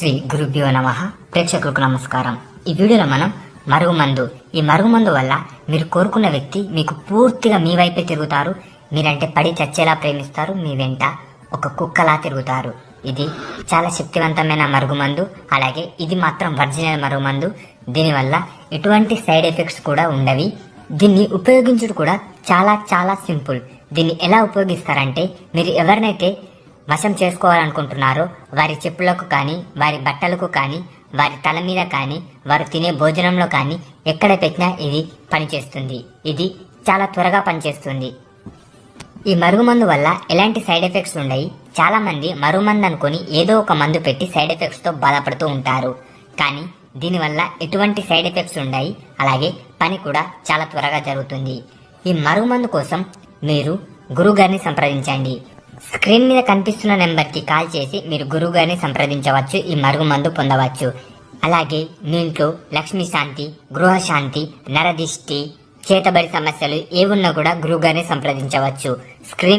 శ్రీ గురుభ్యో నమః. ప్రేక్షకులకు నమస్కారం. ఈ వీడియోలో మనం మరుగుమందు, ఈ మరుగుమందు వల్ల మీరు కోరుకున్న వ్యక్తి మీకు పూర్తిగా మీ వైపే తిరుగుతారు. మీరంటే పడి చచ్చేలా ప్రేమిస్తారు. మీ వెంట ఒక కుక్కలా తిరుగుతారు. ఇది చాలా శక్తివంతమైన మరుగుమందు. అలాగే ఇది మాత్రం ఒరిజినల్ మరుగుమందు. దీనివల్ల ఎటువంటి సైడ్ ఎఫెక్ట్స్ కూడా ఉండవి. దీన్ని ఉపయోగించడం కూడా చాలా చాలా సింపుల్. దీన్ని ఎలా ఉపయోగిస్తారంటే, మీరు ఎవరినైతే వశం చేసుకోవాలనుకుంటున్నారో వారి చెప్పులకు కానీ, వారి బట్టలకు కానీ, వారి తల మీద కానీ, వారు తినే భోజనంలో కానీ ఎక్కడ పెట్టినా ఇది పనిచేస్తుంది. ఇది చాలా త్వరగా పనిచేస్తుంది. ఈ మరుగుమందు వల్ల ఎలాంటి సైడ్ ఎఫెక్ట్స్ ఉండవు. చాలా మంది మరుగుమందు అనుకుని ఏదో ఒక మందు పెట్టి సైడ్ ఎఫెక్ట్స్ తో బాధపడుతూ ఉంటారు. కానీ దీనివల్ల ఎటువంటి సైడ్ ఎఫెక్ట్స్ ఉండవు. అలాగే పని కూడా చాలా త్వరగా జరుగుతుంది. ఈ మరుగుమందు కోసం మీరు గురువు గారిని సంప్రదించండి. స్క్రీన్ మీద కనిపిస్తున్న నెంబర్కి కాల్ చేసి మీరు గురువు గారిని సంప్రదించవచ్చు. ఈ మరుగుమందు పొందవచ్చు. అలాగే మీ ఇంట్లో లక్ష్మీ శాంతి, గృహశాంతి, నరదిష్టి, చేతబడి సమస్యలు ఏవున్నా కూడా గురువు గారిని సంప్రదించవచ్చు. స్క్రీన్